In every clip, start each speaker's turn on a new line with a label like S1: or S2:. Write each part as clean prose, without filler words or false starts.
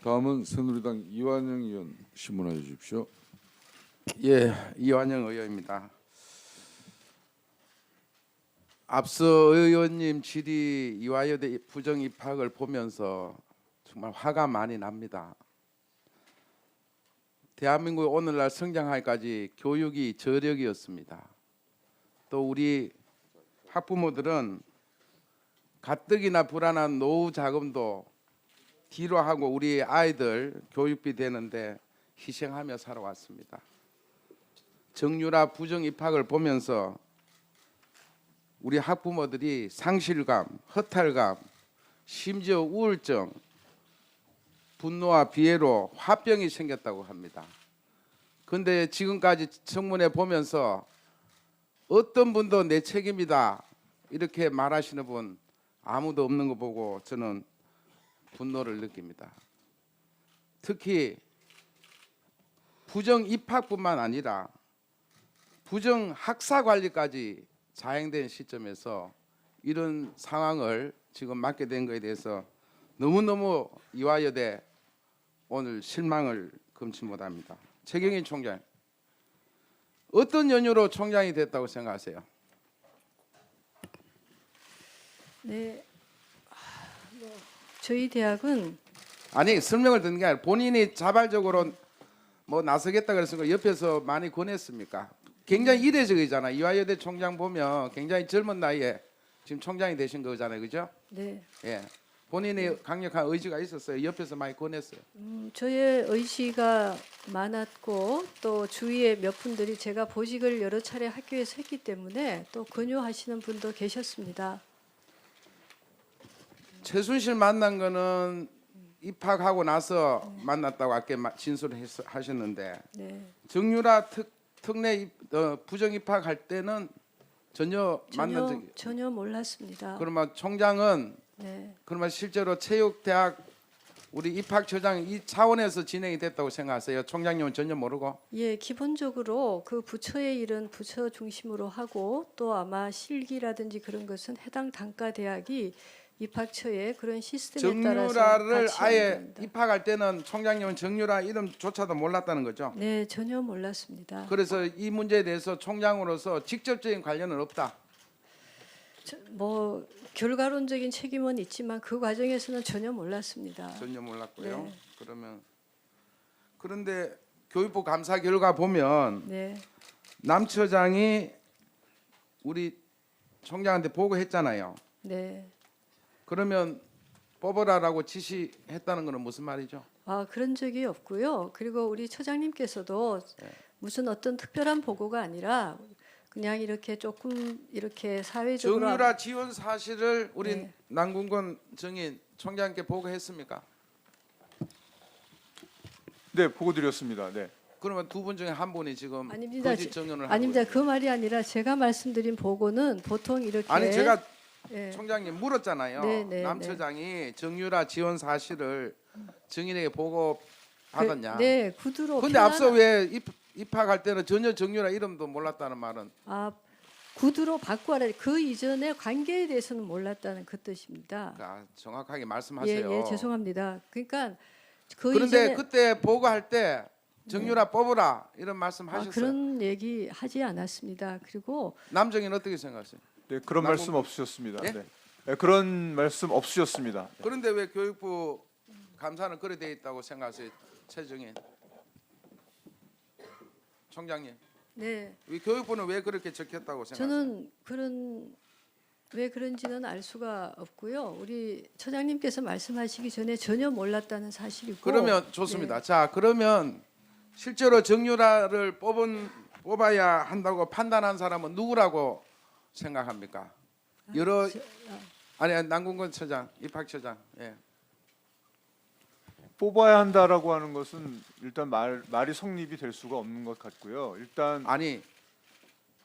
S1: 다음은 새누리당 이완영 의원 신문해 주십시오.
S2: 예, 이완영 의원입니다. 앞서 의원님 질의 이화여대 부정 입학을 보면서 정말 화가 많이 납니다. 대한민국 오늘날 성장하기까지 교육이 저력이었습니다. 또 우리 학부모들은 가뜩이나 불안한 노후 자금도 뒤로 하고 우리 아이들 교육비 되는데 희생하며 살아왔습니다. 정유라 부정 입학을 보면서 우리 학부모들이 상실감, 허탈감, 심지어 우울증, 분노와 비애로 화병이 생겼다고 합니다. 그런데 지금까지 청문회 보면서 어떤 분도 내 책임이다 이렇게 말하시는 분 아무도 없는 거 보고 저는 분노를 느낍니다. 특히 부정 입학뿐만 아니라 부정 학사 관리까지 자행된 시점에서 이런 상황을 지금 맡게 된 것에 대해서 너무너무 이화여대 오늘 실망을 금치 못합니다. 최경인 총장, 어떤 연유로 총장이 됐다고 생각하세요?
S3: 네, 저희 대학은
S2: 아니 설명을 듣는 게 아니라 본인이 자발적으로 뭐 나서겠다 그래서 옆에서 많이 권했습니까? 굉장히 이례적이잖아요. 이화여대 총장 보면 굉장히 젊은 나이에 지금 총장이 되신 거잖아요, 그죠?
S3: 네,
S2: 예, 본인이 강력한 의지가 있었어요. 옆에서 많이 권했어요.
S3: 저의 의지가 많았고 또 주위에 몇 분들이 제가 보직을 여러 차례 학교에서 했기 때문에 또 권유하시는 분도 계셨습니다.
S2: 최순실 만난 거는 입학하고 나서 만났다고 아까 진술하셨는데
S3: 네,
S2: 정유라 특례 부정 입학할 때는 전혀 만난 적이
S3: 전혀 몰랐습니다.
S2: 그러면 총장은
S3: 네,
S2: 그러면 실제로 체육대학 우리 입학처장 이 차원에서 진행이 됐다고 생각하세요? 총장님은 전혀 모르고?
S3: 예, 기본적으로 그 부처의 일은 부처 중심으로 하고 또 아마 실기라든지 그런 것은 해당 단과 대학이 입학처의 그런 시스템에 따라서
S2: 정유라를
S3: 같이
S2: 아예
S3: 합니다.
S2: 입학할 때는 총장님은 정유라 이름조차도 몰랐다는 거죠?
S3: 네, 전혀 몰랐습니다.
S2: 그래서 이 문제에 대해서 총장으로서 직접적인 관련은 없다.
S3: 뭐 결과론적인 책임은 있지만 그 과정에서는 전혀 몰랐습니다.
S2: 전혀 몰랐고요.
S3: 네.
S2: 그러면 그런데 교육부 감사 결과 보면
S3: 네,
S2: 남 처장이 우리 총장한테 보고했잖아요.
S3: 네.
S2: 그러면 뽑으라라고 지시했다는 것은 무슨 말이죠?
S3: 아, 그런 적이 없고요. 그리고 우리 처장님께서도 무슨 어떤 특별한 보고가 아니라 그냥 이렇게 조금 이렇게 사회적으로
S2: 정유라 지원 사실을 우리
S3: 네.
S2: 남궁건 정인 총장께 보고했습니까?
S4: 네, 보고 드렸습니다. 네.
S2: 그러면 두 분 중에 한 분이 지금
S3: 아닙니다.
S2: 거짓 정연을 하고
S3: 아닙니다.
S2: 있어요.
S3: 그 말이 아니라 제가 말씀드린 보고는 보통 이렇게
S2: 아니 제가
S3: 예,
S2: 총장님 물었잖아요.
S3: 네, 네,
S2: 남
S3: 네.
S2: 처장이 정유라 지원 사실을 정인에게 보고 받았냐?
S3: 네, 구두로
S2: 근데 앞서 왜 입학할 때는 전혀 정유라 이름도 몰랐다는 말은
S3: 구두로 바꾸라. 그 이전의 관계에 대해서는 몰랐다는 그 뜻입니다.
S2: 그러니까 정확하게 말씀하세요.
S3: 예, 죄송합니다. 그러니까 그
S2: 그런데
S3: 이전에
S2: 그때 보고할 때 정유라 뽑으라 이런 말씀하셨어요.
S3: 그런 얘기 하지 않았습니다. 그리고
S2: 남정인 어떻게 생각하세요?
S4: 네, 그런
S2: 남궁-
S4: 말씀 없으셨습니다.
S2: 예?
S4: 네. 네, 그런 말씀 없으셨습니다.
S2: 그런데 왜 교육부 감사는 그래 돼 있다고 생각하세요, 최정인 총장님?
S3: 네,
S2: 이 교육부는 왜 그렇게 적혔다고 생각하세요?
S3: 저는 왜 그런지는 알 수가 없고요. 우리 처장님께서 말씀하시기 전에 전혀 몰랐다는 사실이고.
S2: 그러면 좋습니다.
S3: 네.
S2: 자, 그러면 실제로 정유라를 뽑아야 한다고 판단한 사람은 누구라고 생각합니까? 여러 아니 남궁건 처장, 입학처장. 예.
S4: 뽑아야 한다라고 하는 것은 일단 말이 성립이 될 수가 없는 것 같고요. 일단
S2: 아니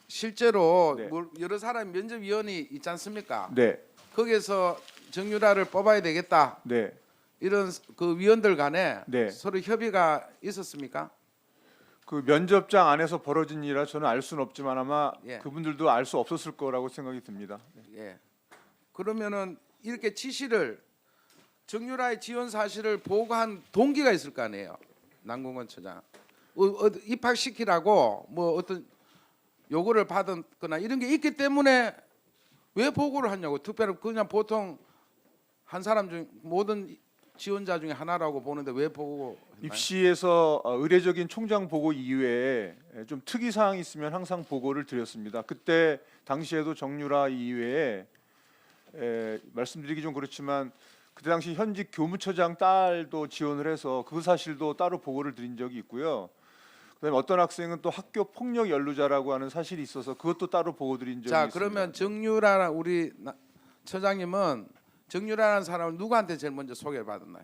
S2: 실제로
S4: 네.
S2: 여러 사람 면접위원이 있지 않습니까?
S4: 네,
S2: 거기에서 정유라를 뽑아야 되겠다
S4: 네,
S2: 이런 그 위원들 간에
S4: 네.
S2: 서로 협의가 있었습니까?
S4: 그 면접장 안에서 벌어진 일이라 저는 알 수는 없지만 아마
S2: 예.
S4: 그분들도 알 수 없었을 거라고 생각이 듭니다.
S2: 예. 그러면은 이렇게 지시를 정유라의 지원 사실을 보고한 동기가 있을 거 아니에요. 남궁건 처장 입학시키라고 뭐 어떤 요구를 받았거나 이런 게 있기 때문에 왜 보고를 하냐고. 특별히 그냥 보통 한 사람 중 모든 지원자 중에 하나라고 보는데 왜 보고 했나요?
S4: 입시에서 의례적인 총장 보고 이외에 좀 특이 사항이 있으면 항상 보고를 드렸습니다. 그때 당시에도 정유라 이외에 말씀드리기 좀 그렇지만 그때 당시 현직 교무처장 딸도 지원을 해서 그 사실도 따로 보고를 드린 적이 있고요. 그다음에 어떤 학생은 또 학교 폭력 연루자라고 하는 사실이 있어서 그것도 따로 보고 드린 적이
S2: 자
S4: 있습니다.
S2: 그러면 정유라 우리 처장님은 정유라라는 사람을 누구한테 제일 먼저 소개를 받았나요?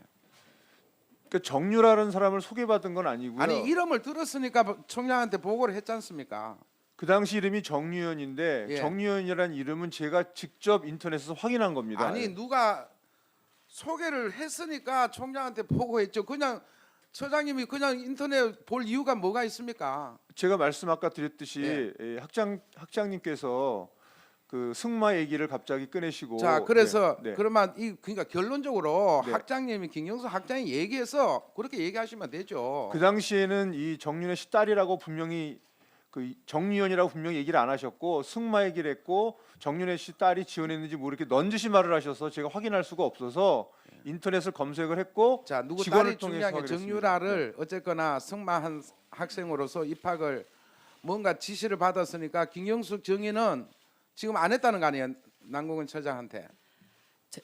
S4: 그러니까 정유라는 사람을 소개받은 건 아니고요.
S2: 아니 이름을 들었으니까 총장한테 보고를 했지 않습니까?
S4: 그 당시 이름이 정유현인데
S2: 예.
S4: 정유현이라는 이름은 제가 직접 인터넷에서 확인한 겁니다.
S2: 아니 누가 소개를 했으니까 총장한테 보고했죠. 그냥 처장님이 그냥 인터넷 볼 이유가 뭐가 있습니까?
S4: 제가 말씀 아까 드렸듯이
S2: 예.
S4: 학장님께서 그 승마 얘기를 갑자기 꺼내시고
S2: 자 그래서
S4: 네, 네.
S2: 그러면 그러니까 결론적으로
S4: 네.
S2: 학장님이 김경수 학장이 얘기해서 그렇게 얘기하시면 되죠.
S4: 그 당시에는 이 정윤혜 씨 딸이라고 분명히 그 정유현이라고 분명히 얘기를 안 하셨고 승마 얘기를 했고 정윤혜 씨 딸이 지원했는지 모르게 넌지시 말을 하셔서 제가 확인할 수가 없어서 인터넷을 검색을 했고
S2: 자 누구
S4: 직원을
S2: 딸이
S4: 통해서
S2: 중요한 게
S4: 확인했습니다.
S2: 정유라를 어쨌거나 승마한 학생으로서 입학을 뭔가 지시를 받았으니까 김경숙 정의는 지금 안 했다는 거 아니에요? 남궁은 처장한테.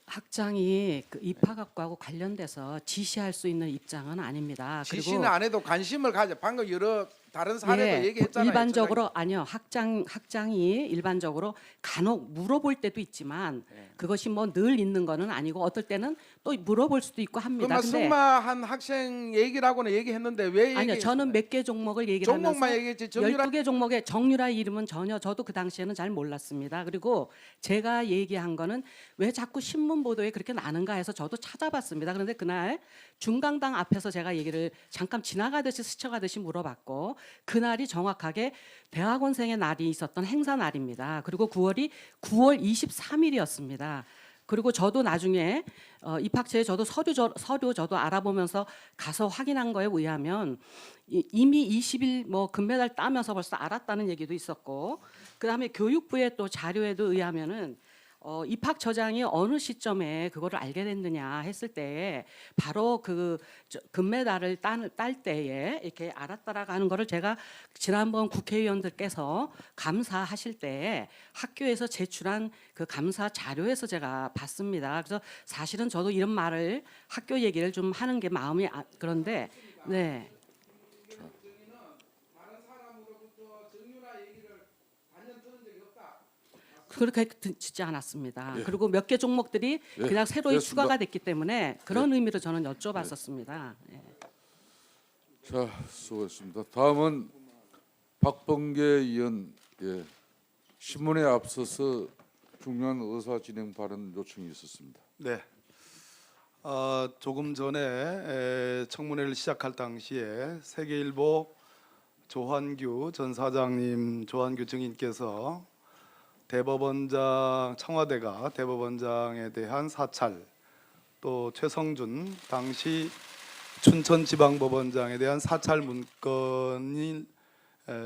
S5: 학장이 그 입학학과하고 관련돼서 지시할 수 있는 입장은 아닙니다.
S2: 지시는 안 해도 관심을 가져. 방금 여러 다른 사례도 얘기했잖아요.
S5: 일반적으로 아니요. 학장이 일반적으로 간혹 물어볼 때도 있지만
S2: 네.
S5: 그것이 뭐 늘 있는 거는 아니고 어떨 때는 또 물어볼 수도 있고 합니다.
S2: 그러면
S5: 근데
S2: 승마한 학생 얘기라고는 얘기했는데 왜 얘기?
S5: 아니요. 저는 몇 개 종목을 얘기를
S2: 종목만
S5: 하면서
S2: 얘기했지. 정유라
S5: 12개 종목의 정유라 이름은 전혀 저도 그 당시에는 잘 몰랐습니다. 그리고 제가 얘기한 거는 왜 자꾸 신문 보도에 그렇게 나는가 해서 저도 찾아봤습니다. 그런데 그날 중강당 앞에서 제가 얘기를 잠깐 지나가듯이 스쳐가듯이 물어봤고 그날이 정확하게 대학원생의 날이 있었던 행사 날입니다. 그리고 9월 23일이었습니다. 그리고 저도 나중에 입학처에 저도 서류 저도 알아보면서 가서 확인한 거에 의하면 이미 20일 뭐 금메달 따면서 벌써 알았다는 얘기도 있었고 그다음에 교육부의 또 자료에도 의하면은 입학처장이 어느 시점에 그거를 알게 됐느냐 했을 때 바로 그 금메달을 딸 때에 이렇게 알았다라고 하는 거를 제가 지난번 국회의원들께서 감사하실 때 학교에서 제출한 그 감사 자료에서 제가 봤습니다. 그래서 사실은 저도 이런 말을 학교 얘기를 좀 하는 게 마음이 그런데 네. 그렇게 듣지 않았습니다.
S1: 예.
S5: 그리고 몇 개 종목들이
S1: 예,
S5: 그냥 새로이
S1: 됐습니다.
S5: 추가가 됐기 때문에 그런 의미로 저는 여쭤봤었습니다. 예.
S1: 자, 수고했습니다. 다음은 박범계 의원, 예, 신문에 앞서서 중요한 의사 진행 발언 요청이 있었습니다.
S6: 네. 조금 전에 청문회를 시작할 당시에 세계일보 조한규 전 사장님, 조한규 증인께서 대법원장 청와대가 대법원장에 대한 사찰, 또 최성준 당시 춘천지방법원장에 대한 사찰 문건이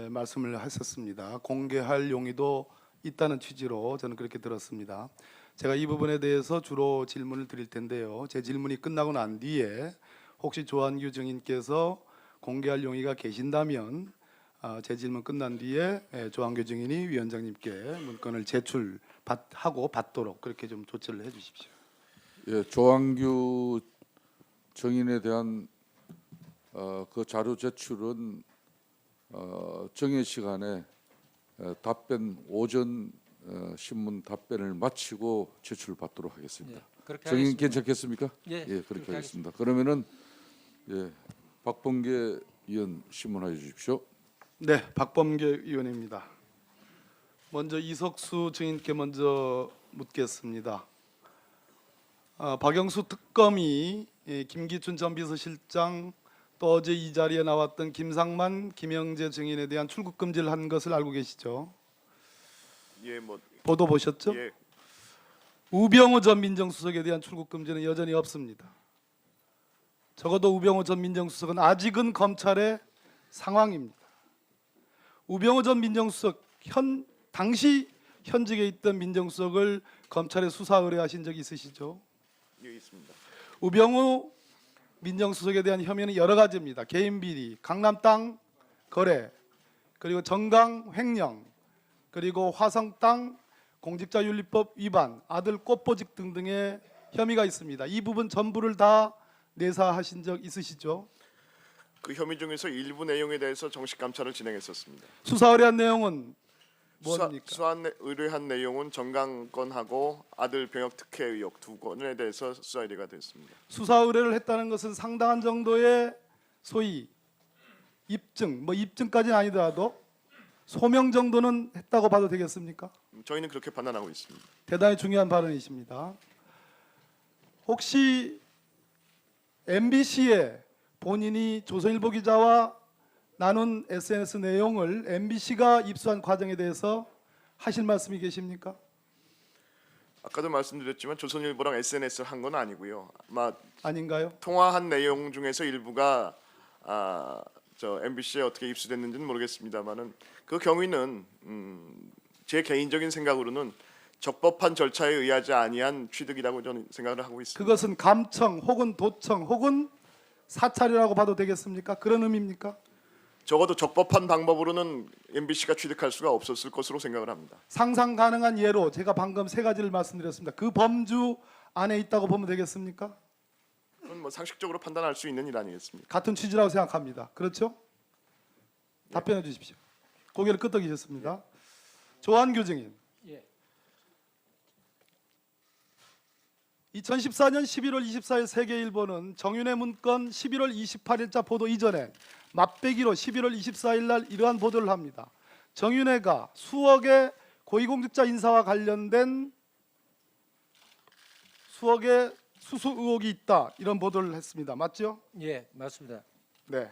S6: 말씀을 하셨습니다. 공개할 용의도 있다는 취지로 저는 그렇게 들었습니다. 제가 이 부분에 대해서 주로 질문을 드릴 텐데요. 제 질문이 끝나고 난 뒤에 혹시 조한규 증인께서 공개할 용의가 계신다면 제 질문 끝난 뒤에 조한규 증인이 위원장님께 문건을 제출하고 받도록 그렇게 좀 조치를 해주십시오.
S1: 예, 조한규 정인에 대한 그 자료 제출은 정해 시간에 답변 오전 신문 답변을 마치고 제출받도록 하겠습니다.
S7: 그렇게
S1: 정인
S7: 하겠습니다.
S1: 괜찮겠습니까?
S7: 예,
S1: 그렇게
S7: 그렇게
S1: 하겠습니다. 그러면은 예, 박범계 의원 신문하여 주십시오.
S6: 네, 박범계 의원입니다. 먼저 이석수 증인께 먼저 묻겠습니다. 박영수 특검이 김기춘 전 비서실장 또 어제 이 자리에 나왔던 김상만, 김영재 증인에 대한 출국 금지를 한 것을 알고 계시죠?
S8: 예, 뭐
S6: 보도 보셨죠?
S8: 예,
S6: 우병우 전 민정수석에 대한 출국 금지는 여전히 없습니다. 적어도 우병우 전 민정수석은 아직은 검찰의 상황입니다. 우병우 전 민정수석 당시 현직에 있던 민정수석을 검찰에 수사 의뢰하신 적이 있으시죠?
S7: 예, 있습니다.
S6: 우병우 민정수석에 대한 혐의는 여러 가지입니다. 개인 비리, 강남 땅 거래, 그리고 정강 횡령, 그리고 화성 땅 공직자윤리법 위반, 아들 꽃보직 등등의 혐의가 있습니다. 이 부분 전부를 다 내사하신 적 있으시죠?
S7: 그 혐의 중에서 일부 내용에 대해서 정식 감찰을 진행했었습니다.
S6: 수사 의뢰한 내용은 뭡니까?
S7: 의뢰한 내용은 정강건하고 아들 병역 특혜 의혹 두 건에 대해서 수사 의뢰가 됐습니다.
S6: 수사 의뢰를 했다는 것은 상당한 정도의 소위 입증, 뭐 입증까지는 아니더라도 소명 정도는 했다고 봐도 되겠습니까?
S7: 저희는 그렇게 판단하고 있습니다.
S6: 대단히 중요한 발언이십니다. 혹시 MBC에 본인이 조선일보 기자와 나눈 SNS 내용을 MBC가 입수한 과정에 대해서 하실 말씀이 계십니까?
S7: 아까도 말씀드렸지만 조선일보랑 SNS를 한 건 아니고요. 아마
S6: 아닌가요?
S7: 통화한 내용 중에서 일부가 저 MBC에 어떻게 입수됐는지는 모르겠습니다만은 그 경위는 제 개인적인 생각으로는 적법한 절차에 의하지 아니한 취득이라고 저는 생각을 하고 있습니다.
S6: 그것은 감청 혹은 도청 혹은 사찰이라고 봐도 되겠습니까? 그런 의미입니까?
S7: 적어도 적법한 방법으로는 MBC가 취득할 수가 없었을 것으로 생각을 합니다.
S6: 상상 가능한 예로 제가 방금 세 가지를 말씀드렸습니다. 그 범주 안에 있다고 보면 되겠습니까?
S7: 그건 뭐 상식적으로 판단할 수 있는 일 아니겠습니까?
S6: 같은 취지라고 생각합니다. 그렇죠? 답변해 주십시오. 고개를 끄덕이셨습니다. 조한규 증인. 2014년 11월 24일 세계일보는 정윤회 문건 11월 28일자 보도 이전에 맛배기로 11월 24일 날 이러한 보도를 합니다. 정윤회가 수억의 고위공직자 인사와 관련된 수억의 수수 의혹이 있다, 이런 보도를 했습니다. 맞죠?
S8: 예, 맞습니다.
S6: 네.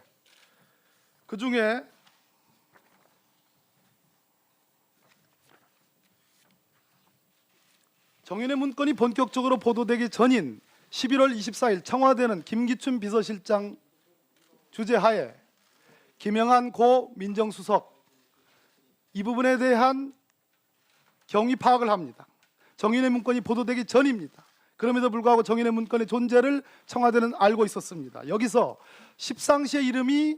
S6: 그 중에 정윤회 문건이 본격적으로 보도되기 전인 11월 24일 청와대는 김기춘 비서실장 주재하에 김영한 고 민정수석 이 부분에 대한 경위 파악을 합니다. 정윤회 문건이 보도되기 전입니다. 그럼에도 불구하고 정윤회 문건의 존재를 청와대는 알고 있었습니다. 여기서 십상시의 이름이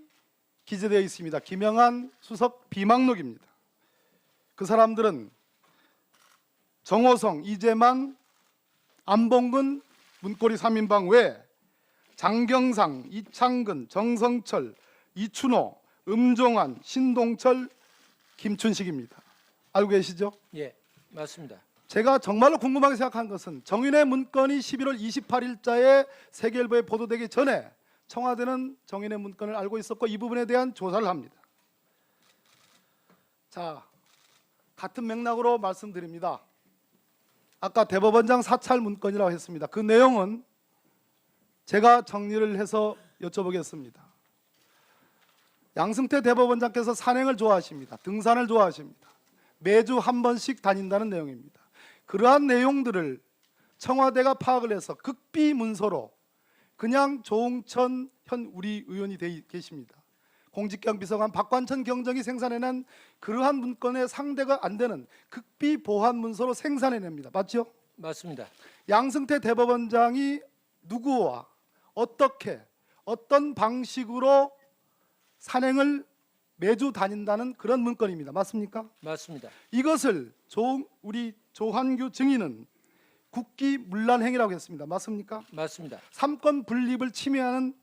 S6: 기재되어 있습니다. 김영한 수석 비망록입니다. 그 사람들은 정호성, 이재만, 안봉근 문고리 3인방 외 장경상, 이창근, 정성철, 이춘호, 음종환, 신동철, 김춘식입니다. 알고 계시죠?
S8: 예, 맞습니다.
S6: 제가 정말로 궁금하게 생각한 것은 정윤회 문건이 11월 28일자에 세계일보에 보도되기 전에 청와대는 정윤회 문건을 알고 있었고 이 부분에 대한 조사를 합니다. 자, 같은 맥락으로 말씀드립니다. 아까 대법원장 사찰 문건이라고 했습니다. 그 내용은 제가 정리를 해서 여쭤보겠습니다. 양승태 대법원장께서 산행을 좋아하십니다. 등산을 좋아하십니다. 매주 한 번씩 다닌다는 내용입니다. 그러한 내용들을 청와대가 파악을 해서 극비 문서로 그냥 조홍천 현 우리 의원이 계십니다. 공직경 비서관 박관천 경정이 생산해낸 그러한 문건의 상대가 안 되는 극비 보안 문서로 생산해냅니다. 맞죠?
S8: 맞습니다.
S6: 양승태 대법원장이 누구와 어떻게 어떤 방식으로 산행을 매주 다닌다는 그런 문건입니다. 맞습니까?
S8: 맞습니다.
S6: 이것을 우리 조한규 증인은 국기문란 행위라고 했습니다. 맞습니까?
S8: 맞습니다.
S6: 삼권 분립을 침해하는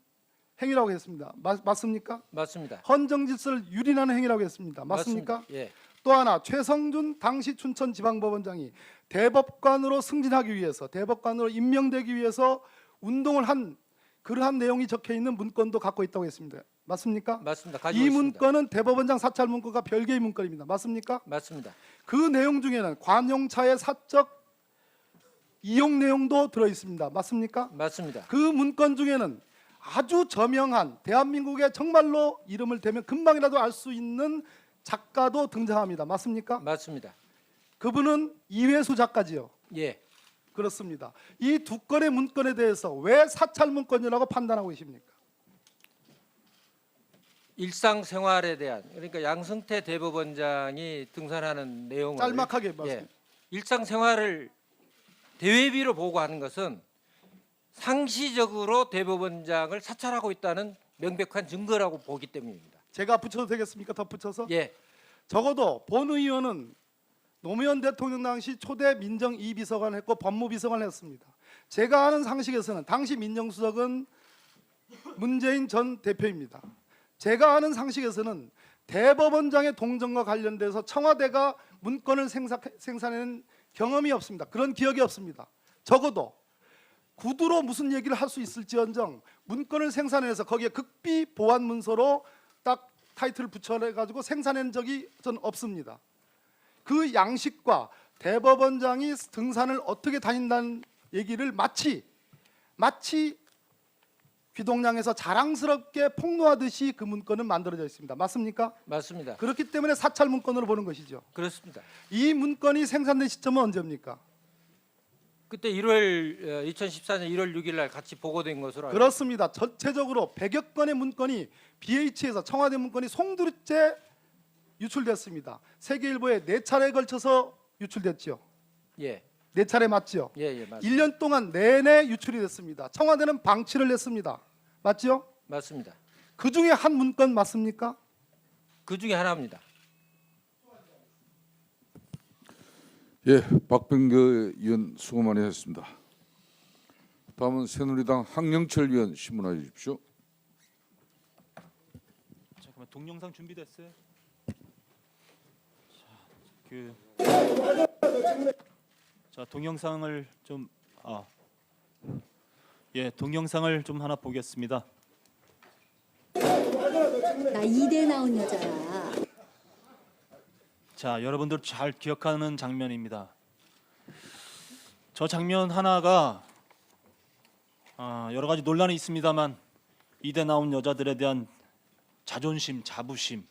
S6: 행위라고 했습니다. 맞습니까?
S8: 맞습니다.
S6: 헌정 질서를 유린하는 행위라고 했습니다. 맞습니까?
S8: 예,
S6: 또 하나 최성준 당시 춘천지방법원장이 대법관으로 승진하기 위해서 대법관으로 임명되기 위해서 운동을 한 그러한 내용이 적혀 있는 문건도 갖고 있다고 했습니다. 맞습니까?
S8: 맞습니다. 가지고
S6: 이
S8: 있습니다.
S6: 문건은 대법원장 사찰 문건과 별개의 문건입니다. 맞습니까?
S8: 맞습니다.
S6: 그 내용 중에는 관용차의 사적 이용 내용도 들어 있습니다. 맞습니까?
S8: 맞습니다.
S6: 그 문건 중에는 아주 저명한 대한민국의 정말로 이름을 대면 금방이라도 알 수 있는 작가도 등장합니다. 맞습니까?
S8: 맞습니다.
S6: 그분은 이회수 작가지요.
S8: 예,
S6: 그렇습니다. 이 두 건의 문건에 대해서 왜 사찰 문건이라고 판단하고 계십니까?
S8: 일상생활에 대한, 그러니까 양승태 대법원장이 등산하는 내용을
S6: 짤막하게 말씀.
S8: 예, 일상생활을 대외비로 보고하는 것은 상시적으로 대법원장을 사찰하고 있다는 명백한 증거라고 보기 때문입니다.
S6: 제가 붙여도 되겠습니까? 덧붙여서
S8: 예,
S6: 적어도 본 의원은 노무현 대통령 당시 초대 민정 2비서관을 했고 법무비서관을 했습니다. 제가 아는 상식에서는 당시 민정수석은 문재인 전 대표입니다. 제가 아는 상식에서는 대법원장의 동정과 관련돼서 청와대가 문건을 생산하는 경험이 없습니다. 그런 기억이 없습니다. 적어도 구두로 무슨 얘기를 할 수 있을지언정 문건을 생산해서 거기에 극비 보안 문서로 딱 타이틀을 붙여가지고 생산한 적이 전 없습니다. 그 양식과 대법원장이 등산을 어떻게 다닌다는 얘기를 마치 귀동량에서 자랑스럽게 폭로하듯이 그 문건은 만들어져 있습니다. 맞습니까?
S8: 맞습니다.
S6: 그렇기 때문에 사찰 문건으로 보는 것이죠.
S8: 그렇습니다.
S6: 이 문건이 생산된 시점은 언제입니까?
S8: 그때 2014년 1월 6일 날 같이 보고된 것으로 알고
S6: 그렇습니다. 전체적으로 100여 건의 문건이 BH에서 청와대 문건이 송두리째 유출됐습니다. 세계일보에 4차례에 걸쳐서 유출됐죠.
S8: 예,
S6: 4차례 맞죠?
S8: 예, 맞습니다.
S6: 1년 동안 내내 유출이 됐습니다. 청와대는 방치를 했습니다. 맞죠?
S8: 맞습니다.
S6: 그 중에 한 문건 맞습니까?
S8: 그 중에 하나입니다.
S1: 예, 박병규 의원 수고 많이 했습니다. 다음은 새누리당 황영철 의원 신문해 주십시오.
S9: 잠깐만, 동영상 준비됐어요? 자, 동영상을 좀 동영상을 좀 하나 보겠습니다.
S10: 나 이대 나온 여자야.
S9: 자, 여러분들 잘 기억하는 장면입니다. 저 장면 하나가 여러 가지 논란이 있습니다만 이대 나온 여자들에 대한 자존심, 자부심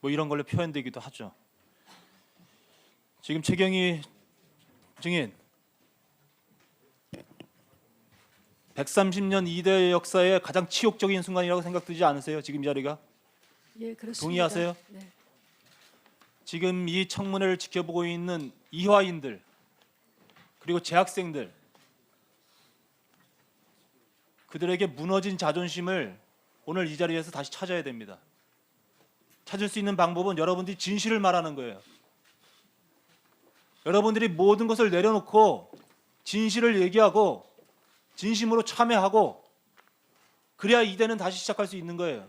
S9: 뭐 이런 걸로 표현되기도 하죠. 지금 최경희 증인 130년 이대 역사의 가장 치욕적인 순간이라고 생각되지 않으세요? 지금 이 자리가?
S3: 예, 그렇습니다.
S9: 동의하세요?
S3: 네.
S9: 지금 이 청문회를 지켜보고 있는 이화인들 그리고 재학생들 그들에게 무너진 자존심을 오늘 이 자리에서 다시 찾아야 됩니다. 찾을 수 있는 방법은 여러분들이 진실을 말하는 거예요. 여러분들이 모든 것을 내려놓고 진실을 얘기하고 진심으로 참여하고 그래야 이대는 다시 시작할 수 있는 거예요.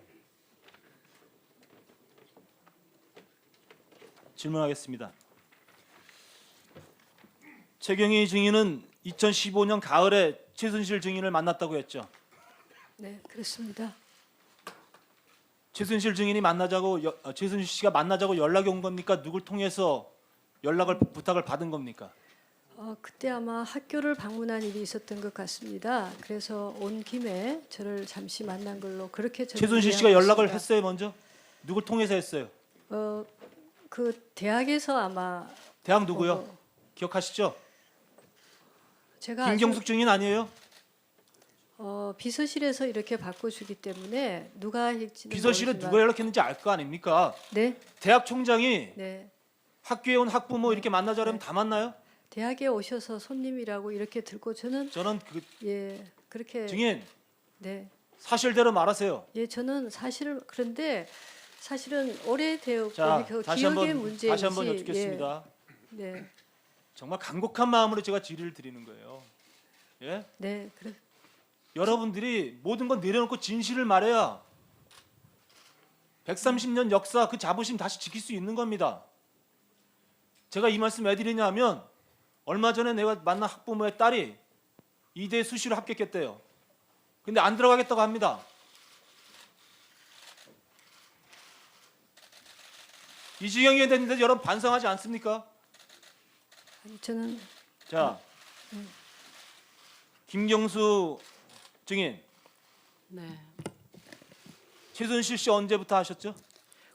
S9: 질문하겠습니다. 최경희 증인은 2015년 가을에 최순실 증인을 만났다고 했죠.
S3: 네, 그렇습니다.
S9: 최순실 증인이 최순실 씨가 만나자고 연락이 온 겁니까? 누굴 통해서 부탁을 받은 겁니까?
S3: 그때 아마 학교를 방문한 일이 있었던 것 같습니다. 그래서 온 김에 저를 잠시 만난 걸로 그렇게 저는
S9: 최순실 씨가
S3: 이해하고
S9: 연락을
S3: 있습니다.
S9: 했어요, 먼저? 누굴 통해서 했어요?
S3: 그 대학에서 아마
S9: 대학 누구요? 기억하시죠?
S3: 제가
S9: 김경숙 증인 아니에요?
S3: 비서실에서 이렇게 바꿔주기 때문에 누가 할지는
S9: 비서실에
S3: 모르지만,
S9: 누가 연락했는지 알 거 아닙니까?
S3: 네,
S9: 대학 총장이
S3: 네.
S9: 학교에 온 학부모 이렇게 만나자면 다 만나요?
S3: 대학에 오셔서 손님이라고 이렇게 들고 저는
S9: 저는
S3: 그렇게
S9: 증인
S3: 네,
S9: 사실대로 말하세요.
S3: 저는 그런데 사실은 오래되었고
S9: 자,
S3: 그
S9: 다시
S3: 기억의
S9: 한번
S3: 문제인지
S9: 여쭙겠습니다.
S3: 네,
S9: 정말 간곡한 마음으로 제가 질의를 드리는 거예요. 예?
S3: 네, 그래.
S9: 여러분들이 모든 건 내려놓고 진실을 말해야 130년 역사 그 자부심 다시 지킬 수 있는 겁니다. 제가 이 말씀 왜 드리냐면 얼마 전에 내가 만난 학부모의 딸이 이대 수시로 합격했대요. 근데 안 들어가겠다고 합니다. 이지경이 됐는데 여러분 반성하지 않습니까?
S3: 아니, 저는
S9: 자, 김경수 증인,
S5: 네.
S9: 최순실 씨 언제부터 하셨죠?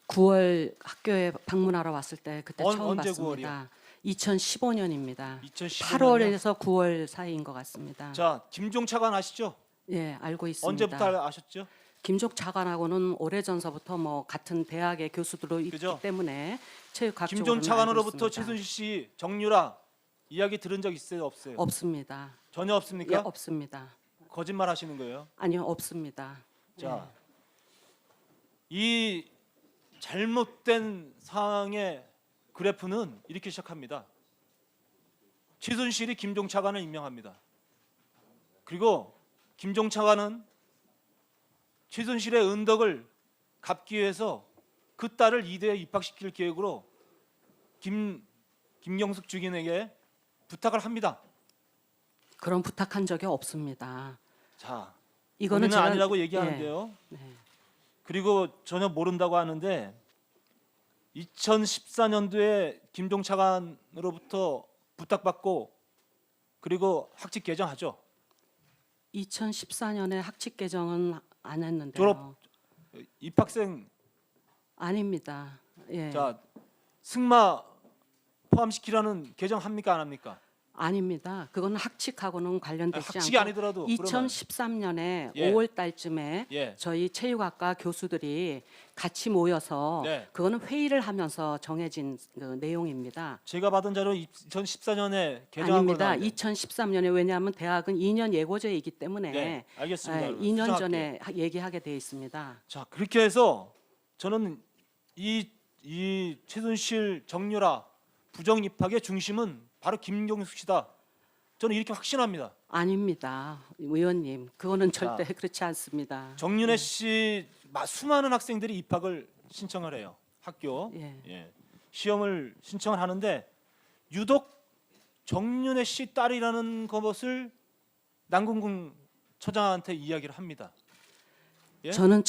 S5: 9월 학교에 방문하러 왔을 때 그때 처음
S9: 언제
S5: 봤습니다. 2015년입니다.
S9: 2015년이요?
S5: 8월에서 9월 사이인 것 같습니다.
S9: 자, 김종 차관 아시죠?
S5: 예, 알고 있습니다.
S9: 언제부터 아셨죠?
S5: 김종 차관하고는 오래전서부터 뭐 같은 대학의 교수들로 있기
S9: 그죠?
S5: 때문에 체육학적으로는
S9: 김종 차관으로부터
S5: 알고 있습니다.
S9: 최순실 씨, 정유라 이야기 들은 적 있어요, 없어요?
S5: 없습니다.
S9: 전혀
S5: 예,
S9: 없습니까?
S5: 없습니다.
S9: 거짓말 하시는 거예요.
S5: 아니요, 없습니다.
S9: 자, 이 잘못된 상황의 그래프는 이렇게 시작합니다. 최순실이 김종 차관을 임명합니다. 그리고 김종 차관은 최순실의 은덕을 갚기 위해서 그 딸을 이대에 입학시킬 계획으로 김경숙 주기에게 부탁을 합니다.
S5: 그런 부탁한 적이 없습니다.
S9: 자,
S5: 이거는
S9: 본인은
S5: 제가
S9: 아니라고 얘기하는데요.
S5: 네.
S9: 그리고 전혀 모른다고 하는데 2014년도에 김종 차관으로부터 부탁받고 그리고 학칙 개정하죠.
S5: 2014년에 학칙 개정은 안 했는데요.
S9: 졸업 입학생
S5: 아닙니다. 예.
S9: 자 승마 포함시키라는 개정합니까 안 합니까?
S5: 아닙니다. 그건 학칙하고는 관련되지
S9: 학칙이
S5: 않고
S9: 아니더라도
S5: 2013년에
S9: 예.
S5: 5월 달쯤에
S9: 예.
S5: 저희 체육학과 교수들이 같이 모여서
S9: 네.
S5: 그거는 회의를 하면서 정해진 그 내용입니다.
S9: 제가 받은 자료 2014년에 개정한
S5: 아닙니다.
S9: 걸 나오는데.
S5: 2013년에 왜냐하면 대학은 2년 예고제이기 때문에
S9: 네, 알겠습니다. 그러면
S5: 2년
S9: 수정할게요.
S5: 전에 얘기하게 돼 있습니다.
S9: 자 그렇게 해서 저는 이 최순실 정유라 부정 입학의 중심은 바로 김경숙 씨다. 저는 이렇게 확신합니다.
S5: 아닙니다, 의원님. 그거는 절대 그렇지 않습니다.
S9: 정윤혜 씨 수많은 학생들이 입학을 신청을 해요. 학교
S5: 예.
S9: 시험을 신청을 하는데 유독 정윤혜 씨 딸이라는 것을 남궁궁 처장한테 이야기를 합니다. 예?
S5: 저는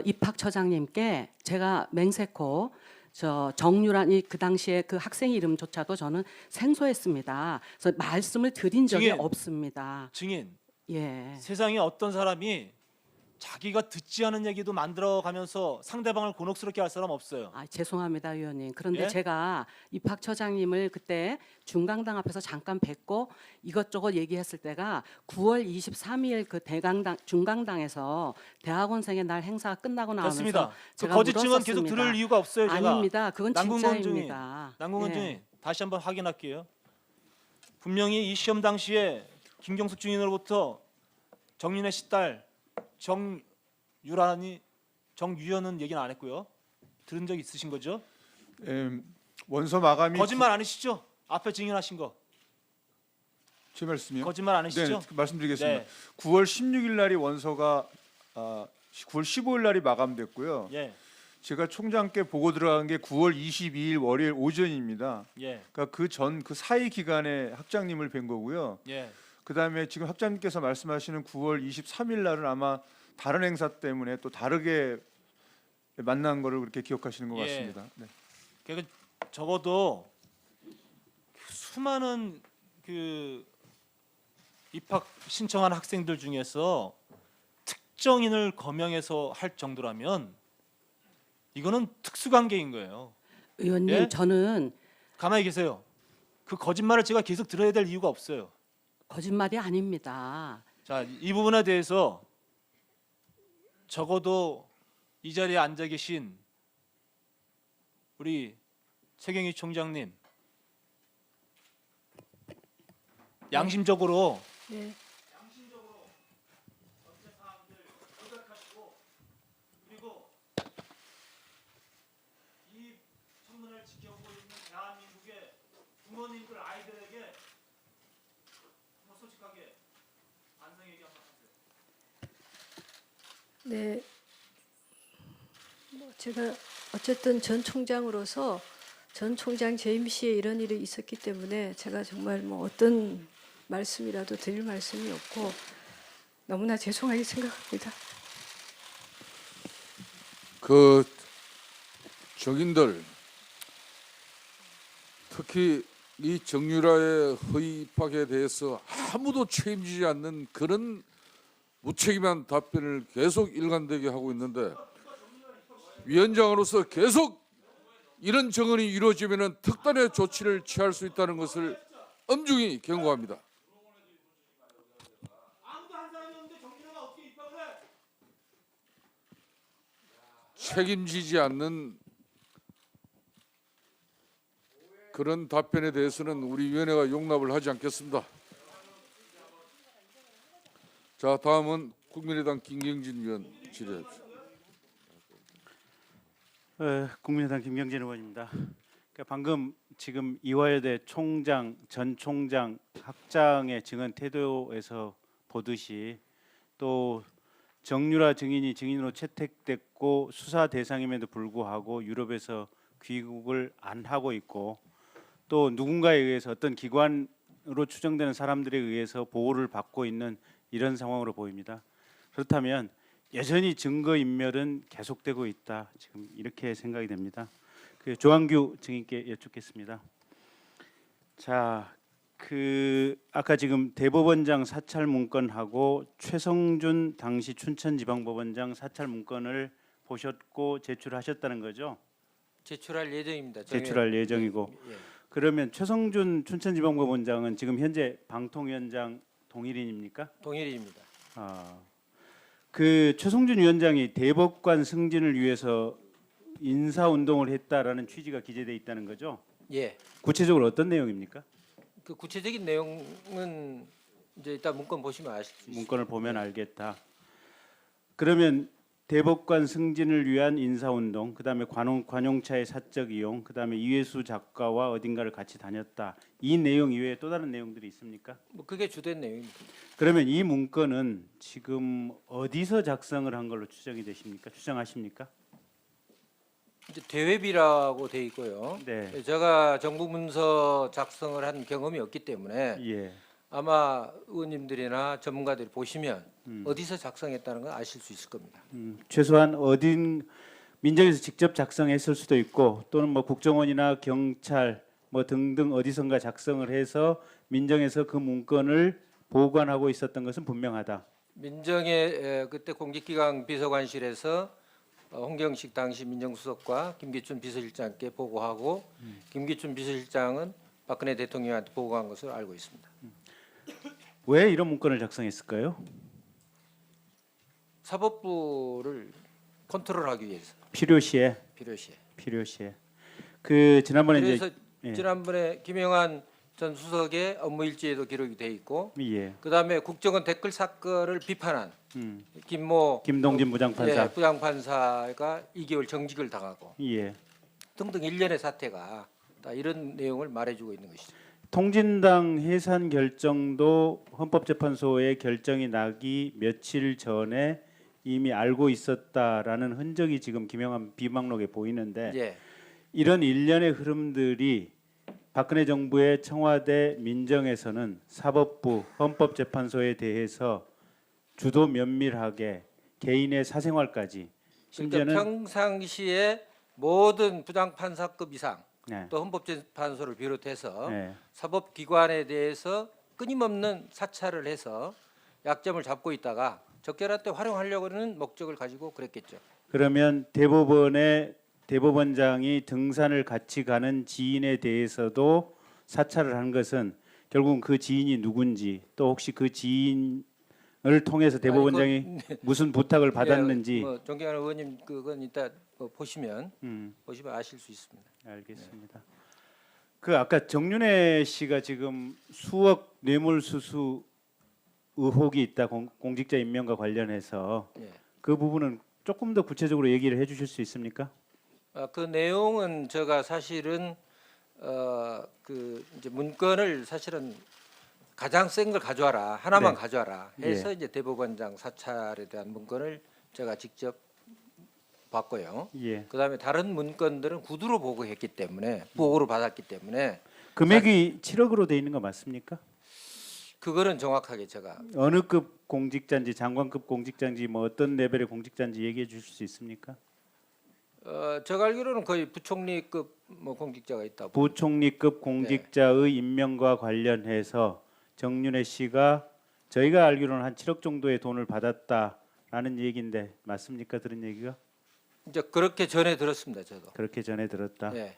S5: 입학처장님께 제가 맹세코 정유란이 그 당시에 그 학생 이름조차도 저는 생소했습니다. 그래서 말씀을 드린 적이
S9: 증인.
S5: 없습니다.
S9: 증인
S5: 예.
S9: 세상에 어떤 사람이 자기가 듣지 않은 얘기도 만들어가면서 상대방을 곤혹스럽게 할 사람 없어요.
S5: 아, 죄송합니다, 의원님. 그런데
S9: 예?
S5: 제가 입학처장님을 그때 중강당 앞에서 잠깐 뵙고 이것저것 얘기했을 때가 9월 23일 그 중강당에서 대학원생의 날 행사가 끝나고 나면서
S9: 됐습니다. 그
S5: 제가
S9: 거짓 증언 계속
S5: 물었었습니다.
S9: 들을 이유가 없어요. 제가.
S5: 아닙니다. 그건
S9: 남궁건
S5: 진짜입니다.
S9: 남궁건
S5: 예.
S9: 증인 다시 한번 확인할게요. 분명히 이 시험 당시에 김경숙 증인으로부터 정윤혜 씨 딸 정유연은 얘기는 안 했고요. 들은 적 있으신 거죠?
S4: 원서 마감이
S9: 거짓말 아니시죠? 앞에 증인하신 거
S4: 제 말씀이요?
S9: 거짓말 아니시죠?
S4: 네, 말씀드리겠습니다.
S9: 네.
S4: 9월 16일 날이 원서가 9월 15일 날이 마감됐고요.
S9: 예,
S4: 제가 총장께 보고 들어간 게 9월 22일 월요일 오전입니다.
S9: 예,
S4: 그러니까 그 사이 기간에 학장님을 뵌 거고요.
S9: 예.
S4: 그다음에 지금 학장님께서 말씀하시는 9월 23일 날은 아마 다른 행사 때문에 또 다르게 만난 거를 그렇게 기억하시는 것
S9: 예.
S4: 같습니다. 네.
S9: 그러니까 적어도 수많은 그 입학 신청한 학생들 중에서 특정인을 거명해서 할 정도라면 이거는 특수관계인 거예요.
S5: 의원님,
S9: 예?
S5: 저는
S9: 가만히 계세요. 그 거짓말을 제가 계속 들어야 될 이유가 없어요.
S5: 거짓말이 아닙니다.
S9: 자, 이 부분에 대해서 적어도 이 자리에 앉아 계신 우리 최경희 총장님 양심적으로
S3: 네.
S9: 그리고 이 청문회를 지켜보고 있는 대한민국의 부모님들 아이들에게 솔직하게 반성 얘기 한번 하세요.
S3: 네. 제가 어쨌든 전 총장으로서 전 총장 재임 시에 이런 일이 있었기 때문에 제가 정말 어떤 말씀이라도 드릴 말씀이 없고 너무나 죄송하게 생각합니다.
S1: 그 정인들 특히 이 정유라의 허위 입학에 대해서 아무도 책임지지 않는 그런 무책임한 답변을 계속 일관되게 하고 있는데 위원장으로서 계속 이런 정언이 이루어지면 특단의 조치를 취할 수 있다는 것을 엄중히 경고합니다.
S9: 아무도 한 사람이 없는데 정준하가 어떻게 입학을 해?
S1: 책임지지 않는 그런 답변에 대해서는 우리 위원회가 용납을 하지 않겠습니다. 자, 다음은 국민의당 김경진 의원 질의하십시오.
S11: 국민의당 김경진 의원입니다. 그러니까 방금 지금 이화여대 총장, 전 총장, 학장의 증언 태도에서 보듯이 또 정유라 증인이 증인으로 채택됐고 수사 대상임에도 불구하고 유럽에서 귀국을 안 하고 있고 또 누군가에 의해서 어떤 기관으로 추정되는 사람들에 의해서 보호를 받고 있는 이런 상황으로 보입니다. 그렇다면 여전히 증거 인멸은 계속되고 있다. 지금 이렇게 생각이 됩니다. 그 조한규 증인께 여쭙겠습니다. 자, 아까 지금 대법원장 사찰 문건하고 최성준 당시 춘천지방법원장 사찰 문건을 보셨고 제출하셨다는 거죠?
S8: 제출할 예정입니다.
S11: 제출할 예정이고.
S8: 예.
S11: 그러면 최성준 춘천지방법원장은 지금 현재 방통위원장 동일인입니까?
S8: 동일입니다.
S11: 그 최성준 위원장이 대법관 승진을 위해서 인사 운동을 했다라는 취지가 기재돼 있다는 거죠?
S8: 예.
S11: 구체적으로 어떤 내용입니까?
S8: 그 구체적인 내용은 이제 일단 문건 보시면 아실 수 있습니다.
S11: 문건을 보면 알겠다. 그러면 대법관 승진을 위한 인사운동, 그다음에 관용차의 사적 이용, 그다음에 이회수 작가와 어딘가를 같이 다녔다. 이 내용 이외에 또 다른 내용들이 있습니까?
S8: 뭐 그게 주된 내용입니다.
S11: 그러면 이 문건은 지금 어디서 작성을 한 걸로 추정이 되십니까? 추정하십니까?
S8: 이제 대회비라고 돼 있고요.
S11: 네.
S8: 제가 정부 문서 작성을 한 경험이 없기 때문에
S11: 예.
S8: 아마 의원님들이나 전문가들이 보시면 어디서 작성했다는 걸 아실 수 있을 겁니다.
S11: 최소한 어딘 민정에서 직접 작성했을 수도 있고 또는 뭐 국정원이나 경찰 뭐 등등 어디선가 작성을 해서 민정에서 그 문건을 보관하고 있었던 것은 분명하다.
S8: 민정의 그때 공직기강 비서관실에서 홍경식 당시 민정수석과 김기춘 비서실장께 보고하고 김기춘 비서실장은 박근혜 대통령한테 보고한 것으로 알고 있습니다.
S11: 왜 이런 문건을 작성했을까요?
S8: 사법부를 컨트롤하기 위해서
S11: 필요시에. 그 지난번에
S8: 그래서
S11: 이제 예.
S8: 지난번에 김영환 전 수석의 업무 일지에도 기록이 돼 있고
S11: 예.
S8: 그다음에 국정원 댓글 사건을 비판한 김모
S11: 김동진 부장판사.
S8: 예, 부장판사가 2개월 정직을 당하고
S11: 예.
S8: 등등 일련의 사태가 다 이런 내용을 말해주고 있는 것이죠.
S11: 통진당 해산 결정도 헌법재판소의 결정이 나기 며칠 전에 이미 알고 있었다라는 흔적이 지금 김영환 비방록에 보이는데
S8: 예.
S11: 이런 일련의 흐름들이 박근혜 정부의 청와대 민정에서는 사법부 헌법재판소에 대해서 주도 면밀하게 개인의 사생활까지 심지어는
S8: 그러니까 평상시에 모든 부장판사급 이상
S11: 네.
S8: 또 헌법재판소를 비롯해서
S11: 네.
S8: 사법기관에 대해서 끊임없는 사찰을 해서 약점을 잡고 있다가 적절할 때 활용하려고 하는 목적을 가지고 그랬겠죠.
S11: 그러면 대법원장이 등산을 같이 가는 지인에 대해서도 사찰을 한 것은 결국은 그 지인이 누군지 또 혹시 그 지인을 통해서 대법원장이 무슨 부탁을 받았는지
S8: 예, 뭐 존경하는 의원님 그건 이따 보시면 아실 수 있습니다.
S11: 알겠습니다. 그 아까 정윤회 씨가 지금 수억 뇌물수수 의혹이 있다 공직자 임명과 관련해서
S8: 예.
S11: 그 부분은 조금 더 구체적으로 얘기를 해주실 수 있습니까?
S8: 그 내용은 제가 사실은 그 이제 문건을 사실은 가장 센 걸 가져와라 하나만
S11: 네.
S8: 가져와라 해서 이제 대법원장 사찰에 대한 문건을 제가 직접 봤고요.
S11: 예.
S8: 그다음에 다른 문건들은 구두로 보고했기 때문에 보고를 받았기 때문에
S11: 금액이 7억으로 돼 있는 거 맞습니까?
S8: 그거는 정확하게 제가
S11: 어느 급 공직자인지 장관급 공직자인지 뭐 어떤 레벨의 공직자인지 얘기해 주실 수 있습니까?
S8: 제가 알기로는 거의 부총리급 뭐 공직자가 있다고.
S11: 부총리급 공직자의 임명과 관련해서 정윤회 씨가 저희가 알기로는 한 7억 정도의 돈을 받았다라는 얘기인데 맞습니까? 들은 얘기가?
S8: 이제 그렇게 전해 들었습니다. 저도.
S11: 그렇게 전해 들었다.
S8: 예.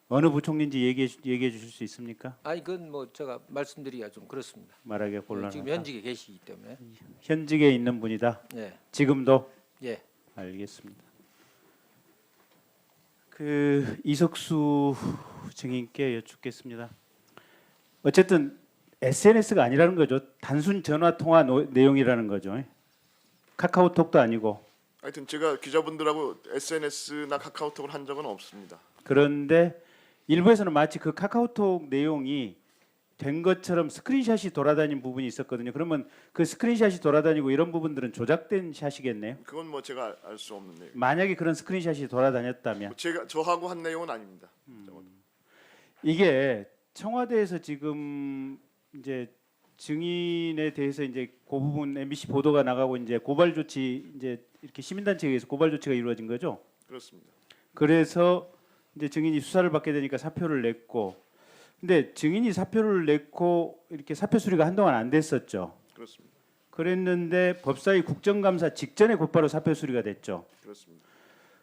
S11: 어느 부총리인지 얘기해 주실 수 있습니까?
S8: 아니 그건 뭐 제가 말씀드리기가 좀 그렇습니다.
S11: 말하기가 곤란하다.
S8: 지금 현직에 계시기 때문에.
S11: 현직에 있는 분이다.
S8: 예.
S11: 지금도
S8: 예.
S11: 알겠습니다. 그 이석수 증인께 여쭙겠습니다. 어쨌든 SNS가 아니라는 거죠. 단순 전화 통화 내용이라는 거죠. 카카오톡도 아니고.
S7: 하여튼 제가 기자분들하고 SNS나 카카오톡을 한 적은 없습니다.
S11: 그런데 일부에서는 마치 그 카카오톡 내용이 된 것처럼 스크린샷이 돌아다닌 부분이 있었거든요. 그러면 그 스크린샷이 돌아다니고 이런 부분들은 조작된 샷이겠네요.
S7: 그건 뭐 제가 알 수 없는 내용.
S11: 만약에 그런 스크린샷이 돌아다녔다면
S7: 제가 저하고 한 내용은 아닙니다.
S11: 이게 청와대에서 지금 이제 증인에 대해서 이제 그 부분 MBC 보도가 나가고 이제 고발 조치 이제 이렇게 시민단체에 의해서 고발 조치가 이루어진 거죠.
S7: 그렇습니다.
S11: 그래서 이제 증인이 수사를 받게 되니까 사표를 냈고, 근데 증인이 사표를 냈고 이렇게 사표 수리가 한동안 안 됐었죠.
S7: 그렇습니다.
S11: 그랬는데 법사위 국정감사 직전에 곧바로 사표 수리가 됐죠.
S7: 그렇습니다.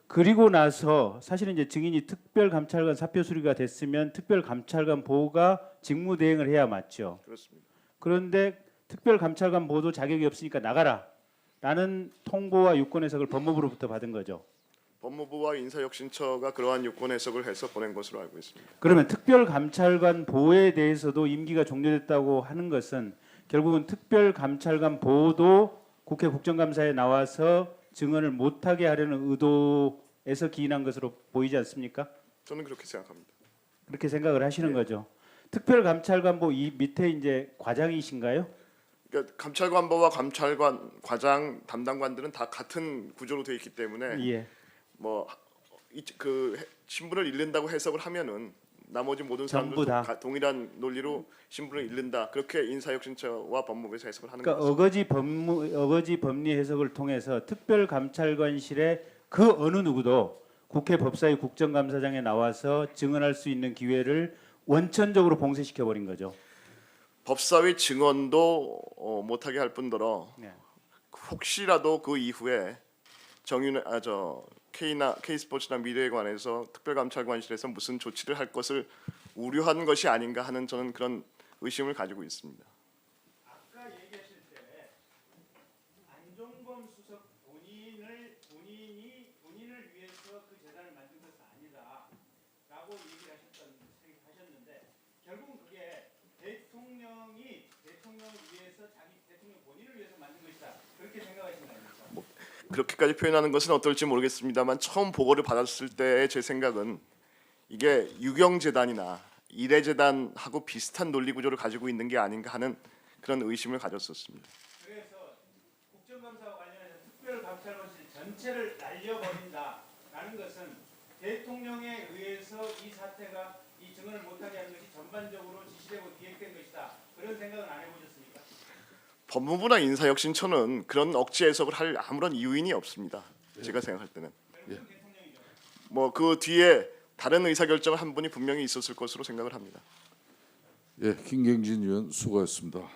S11: 그리고 나서 사실은 이제 증인이 특별감찰관 사표 수리가 됐으면 특별감찰관 보호가 직무 대행을 해야 맞죠.
S7: 그렇습니다.
S11: 그런데 특별감찰관 보호도 자격이 없으니까 나가라 라는 통보와 유권 해석을 법무부로부터 받은 거죠.
S7: 법무부와 인사혁신처가 그러한 요건 해석을 해서 보낸 것으로 알고 있습니다.
S11: 그러면 특별감찰관 보호에 대해서도 임기가 종료됐다고 하는 것은 결국은 특별감찰관 보호도 국회 국정감사에 나와서 증언을 못하게 하려는 의도에서 기인한 것으로 보이지 않습니까?
S7: 저는 그렇게 생각합니다.
S11: 그렇게 생각을 하시는 거죠. 특별감찰관 보호 이 밑에 이제 과장이신가요?
S7: 그러니까 감찰관보와 감찰관 과장 담당관들은 다 같은 구조로 되어 있기 때문에
S11: 예.
S7: 뭐 그 신분을 잃는다고 해석을 하면은 나머지 모든
S11: 전부
S7: 사람들도
S11: 다.
S7: 동일한 논리로 신분을 잃는다. 그렇게 인사혁신처와 법무부에서 해석을 하는
S11: 그러니까
S7: 거죠.
S11: 어거지 법리 해석을 통해서 특별감찰관실의 그 어느 누구도 국회 법사위 국정감사장에 나와서 증언할 수 있는 기회를 원천적으로 봉쇄시켜 버린 거죠.
S7: 법사위 증언도 못하게 할 뿐더러
S11: 네.
S7: 혹시라도 그 이후에 K스포츠나 미래에 관해서 특별감찰관실에서 무슨 조치를 할 것을 우려한 것이 아닌가 하는 저는 그런 의심을 가지고 있습니다.
S11: 아까 얘기하실 때 안종범 수석 본인을 위해서 그 재단을 만든 것은 아니다라고 얘기를 하셨는데 결국은 그게 대통령을 위해서 대통령 본인을 위해서 만든 것이다 그렇게 생각하시는 거 아닙니까?
S7: 그렇게까지 표현하는 것은 어떨지 모르겠습니다만 처음 보고를 받았을 때의 제 생각은 이게 유경재단이나 이래재단하고 비슷한 논리 구조를 가지고 있는 게 아닌가 하는 그런 의심을 가졌었습니다.
S11: 그래서 국정감사와 관련해서 특별감찰관실 전체를 날려버린다라는 것은 대통령에 의해서 이 사태가 이 증언을 못하게 하는 것이 전반적으로 지시되고 기획된 것이다. 그런 생각은 안 해보셨습니까?
S7: 법무부나 인사혁신처는 그런 억지 해석을 할 아무런 이유인이 없습니다. 제가 생각할 때는 뭐 그 뒤에 다른 의사결정을 한 분이 분명히 있었을 것으로 생각을 합니다.
S1: 예, 김경진 의원 수고하셨습니다.